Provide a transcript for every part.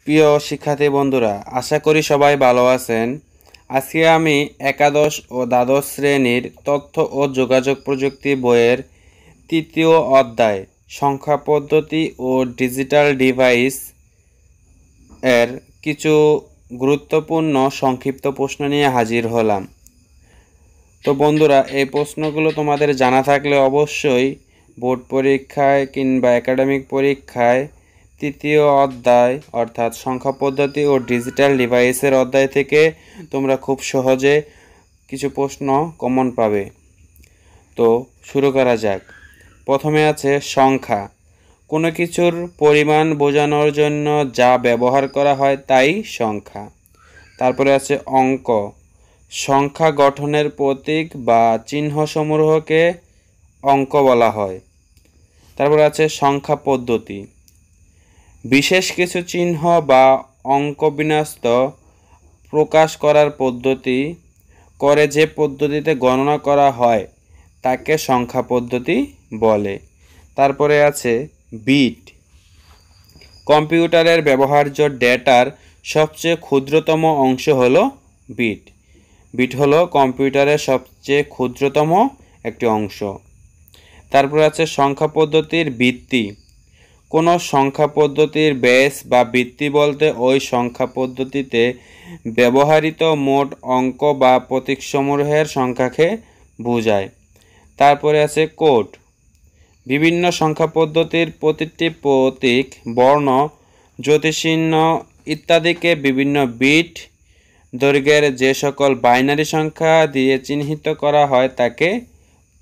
প্রিয় শিক্ষার্থী বন্ধুরা, আশা করি সবাই ভালো আছেন। আজকে আমি একাদশ ও দ্বাদশ শ্রেণীর তথ্য ও যোগাযোগ প্রযুক্তি বইয়ের তৃতীয় অধ্যায় সংখ্যা পদ্ধতি ও ডিজিটাল ডিভাইস এর কিছু গুরুত্বপূর্ণ সংক্ষিপ্ত প্রশ্ন নিয়ে হাজির হলাম। তো বন্ধুরা, এই প্রশ্নগুলো তোমাদের জানা থাকলে অবশ্যই বোর্ড পরীক্ষায় কিংবা একাডেমিক পরীক্ষায় তৃতীয় অধ্যায় অর্থাৎ সংখ্যা পদ্ধতি ও ডিজিটাল ডিভাইসের অধ্যায় থেকে তোমরা খুব সহজে কিছু প্রশ্ন কমন পাবে। তো শুরু করা যাক। প্রথমে আছে সংখ্যা। কোনো কিছুর পরিমাণ বোঝানোর জন্য যা ব্যবহার করা হয় তাই সংখ্যা। তারপরে আছে অঙ্ক। সংখ্যা গঠনের প্রতীক বা চিহ্নসমূহকে অঙ্ক বলা হয়। তারপরে আছে সংখ্যা পদ্ধতি। বিশেষ কিছু চিহ্ন বা অঙ্ক বিন্যস্ত প্রকাশ করার পদ্ধতি করে যে পদ্ধতিতে গণনা করা হয় তাকে সংখ্যা পদ্ধতি বলে। তারপরে আছে বিট। কম্পিউটারের ব্যবহার্য ডেটার সবচেয়ে ক্ষুদ্রতম অংশ হলো বিট। বিট হলো কম্পিউটারের সবচেয়ে ক্ষুদ্রতম একটি অংশ। তারপর আছে সংখ্যা পদ্ধতির ভিত্তি। কোনো সংখ্যা পদ্ধতির বেস বা ভিত্তি বলতে ওই সংখ্যা পদ্ধতিতে ব্যবহৃত মোট অঙ্ক বা প্রতীকসমূহের সংখ্যাকে বোঝায়। তারপরে আছে কোড। বিভিন্ন সংখ্যা পদ্ধতির প্রতিটি প্রতীক, বর্ণ, জ্যোতিচিহ্ন ইত্যাদিকে বিভিন্ন বিট দৈর্ঘ্যের যে সকল বাইনারি সংখ্যা দিয়ে চিহ্নিত করা হয় তাকে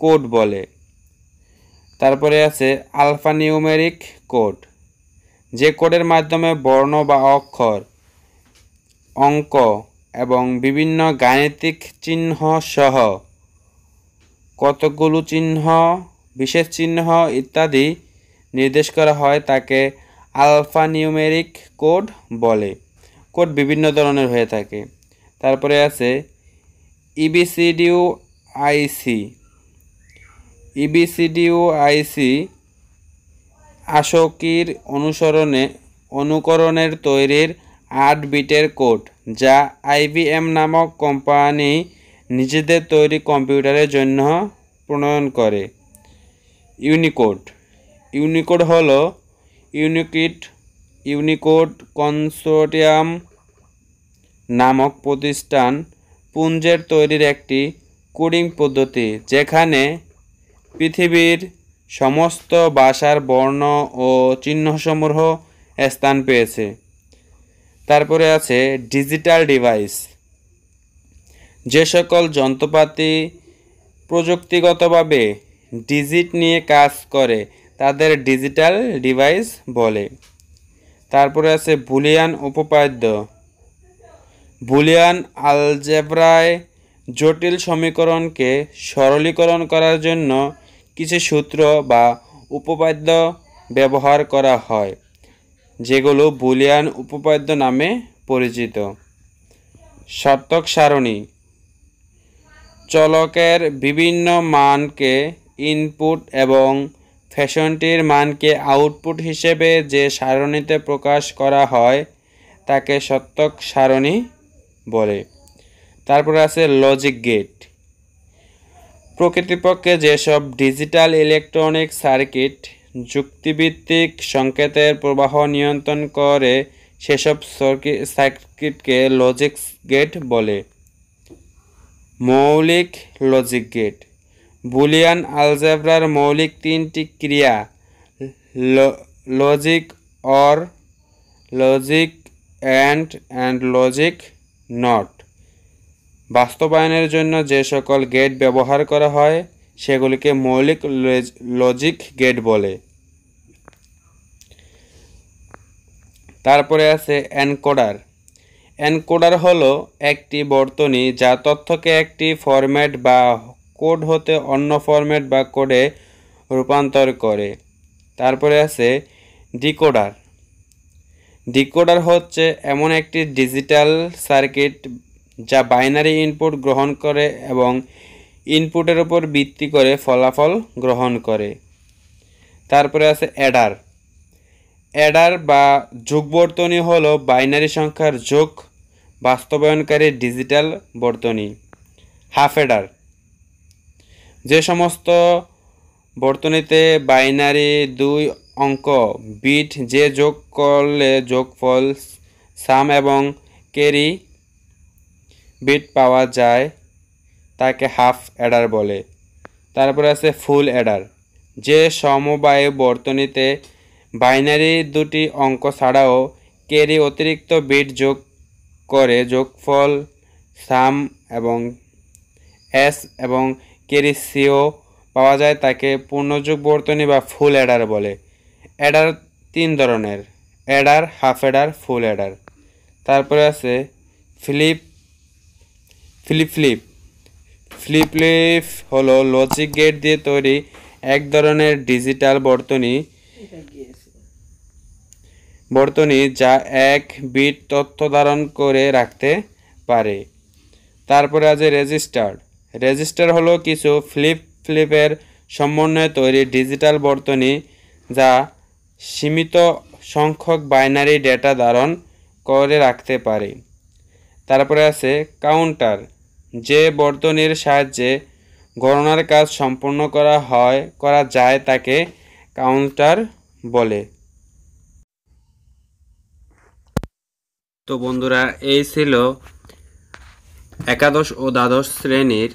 কোড বলে। তারপরে আছে আলফানিউমেরিক কোড। যে কোডের মাধ্যমে বর্ণ বা অক্ষর, অঙ্ক এবং বিভিন্ন গাণিতিক চিহ্ন সহ কতগুলো চিহ্ন, বিশেষ চিহ্ন ইত্যাদি নির্দেশ করা হয় তাকে আলফানিউমেরিক কোড বলে। কোড বিভিন্ন ধরনের হয়ে থাকে। তারপরে আছে ইবিসিডিউআইসি। ইবিসিডিউআইসি আশকির অনুকরণের তৈরির 8 বিটের কোড, যা আইবিএম নামক কোম্পানি নিজেদের তৈরি কম্পিউটারের জন্য প্রণয়ন করে। ইউনিকোড। ইউনিকোড হলো ইউনিকোড কনসোর্টিয়াম নামক প্রতিষ্ঠান পুঞ্জের তৈরির একটি কোডিং পদ্ধতি, যেখানে পৃথিবীর সমস্ত ভাষার বর্ণ ও চিহ্নসমূহ স্থান পেয়েছে। তারপরে আছে ডিজিটাল ডিভাইস। যে সকল যন্ত্রপাতি প্রযুক্তিগতভাবে ডিজিট নিয়ে কাজ করে তাদের ডিজিটাল ডিভাইস বলে। তারপরে আছে বুলিয়ান উপপাদ্য। বুলিয়ান আলজেব্রায় জটিল সমীকরণকে সরলীকরণ করার জন্য কিছু সূত্র বা উপপাদ্য ব্যবহার করা হয়, যেগুলো বুলিয়ান উপপাদ্য নামে পরিচিত। শর্তক সারণী। চলকের বিভিন্ন মানকে ইনপুট এবং ফাংশনটির মানকে আউটপুট হিসেবে যে সারণীতে প্রকাশ করা হয় তাকে শর্তক সারণী বলে। তারপরে আছে লজিক গেট। প্রকৃতপক্ষে যেসব ডিজিটাল ইলেকট্রনিক সার্কিট যুক্তিভিত্তিক সংকেতের প্রবাহ নিয়ন্ত্রণ করে সেসব সার্কিটকে লজিক গেট বলে। মৌলিক লজিক গেট। বুলিয়ান আলজেব্রার মৌলিক 3টি ক্রিয়া logic or, logic and logic not বাস্তবায়নের জন্য যে সকল গেট ব্যবহার করা হয় সেগুলিকে মৌলিক লজিক গেট বলে। তারপরে আছে এনকোডার। এনকোডার হলো একটি বর্তনী যা তথ্যকে একটি ফরম্যাট বা কোড হতে অন্য ফরম্যাট বা কোডে রূপান্তর করে। তারপরে আছে ডিকোডার। ডিকোডার হচ্ছে এমন একটি ডিজিটাল সার্কিট যা বাইনারি ইনপুট গ্রহণ করে এবং ইনপুটের উপর ভিত্তি করে ফলাফল গ্রহণ করে। তারপরে আছে অ্যাডার। অ্যাডার বা যোগ বর্তনী হলো বাইনারি সংখ্যার যোগ বাস্তবায়নকারী ডিজিটাল বর্তনী। হাফ অ্যাডার যে সমস্ত বর্তনীতে বাইনারি 2 অঙ্ক বিট যে যোগ করলে যোগফল সাম এবং ক্যারি বিট পাওয়া যায় তাকে হাফ অ্যাডার বলে। তারপরে আছে ফুল অ্যাডার যে সমবায় বর্তনীতে বাইনারি 2টি অঙ্ক ছাড়াও ক্যারি অতিরিক্ত বিট যোগ করে যোগফল সাম এবং এস এবং ক্যারি সিও পাওয়া যায় তাকে পূর্ণযোগ বর্তনী বা ফুল অ্যাডার বলে। অ্যাডার 3 ধরনের: অ্যাডার, হাফ অ্যাডার, ফুল অ্যাডার। তারপরে আছে ফ্লিপ ফ্লিপ ফ্লিপ হলো লজিক গেট দিয়ে তৈরি এক ধরনের ডিজিটাল বর্তনী যা 1 বিট তথ্য ধারণ করে রাখতে পারে। তারপরে আছে রেজিস্টার হলো কিছু ফ্লিপের সমন্বয়ে তৈরি ডিজিটাল বর্তনী যা সীমিত সংখ্যক বাইনারি ডেটা ধারণ করে রাখতে পারে। তারপরে আছে কাউন্টার যে বর্তনীর সাহায্যে গণনার কাজ সম্পন্ন করা যায় তাকে কাউন্টার বলে। তো বন্ধুরা, এই ছিল একাদশ ও দ্বাদশ শ্রেণীর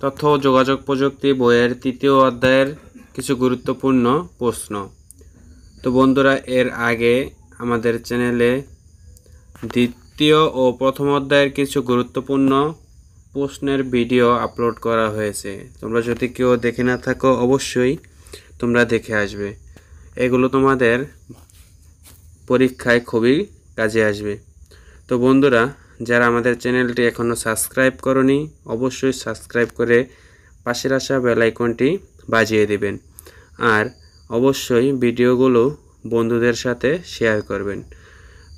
তথ্য ও যোগাযোগ প্রযুক্তি বইয়ের 3য় অধ্যায়ের কিছু গুরুত্বপূর্ণ প্রশ্ন। তো বন্ধুরা, এর আগে আমাদের চ্যানেলে 2য় ও প্রথম অধ্যায়ের কিছু গুরুত্বপূর্ণ প্রশ্নের ভিডিও আপলোড করা হয়েছে। তোমরা যদি কেউ দেখে না থাকো অবশ্যই তোমরা দেখে আসবে। এগুলো তোমাদের পরীক্ষায় খুবই কাজে আসবে। তো বন্ধুরা, যারা আমাদের চ্যানেলটি এখনও সাবস্ক্রাইব করনি অবশ্যই সাবস্ক্রাইব করে পাশের আসা বেল আইকনটি বাজিয়ে দিবেন। আর অবশ্যই ভিডিওগুলো বন্ধুদের সাথে শেয়ার করবেন,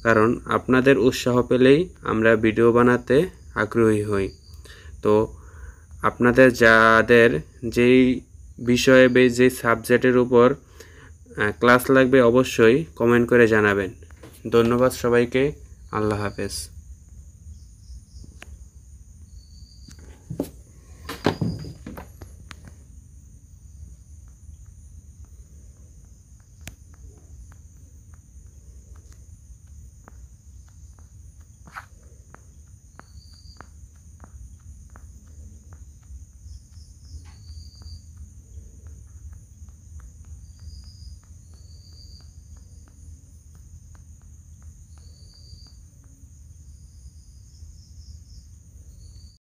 কারণ আপনাদের উৎসাহ পেলেই আমরা ভিডিও বানাতে আগ্রহী হই। তো আপনাদের যাদের যেই বিষয়ে যেই সাবজেক্টের উপর ক্লাস লাগবে অবশ্যই কমেন্ট করে জানাবেন। ধন্যবাদ সবাইকে। আল্লাহ হাফেজ।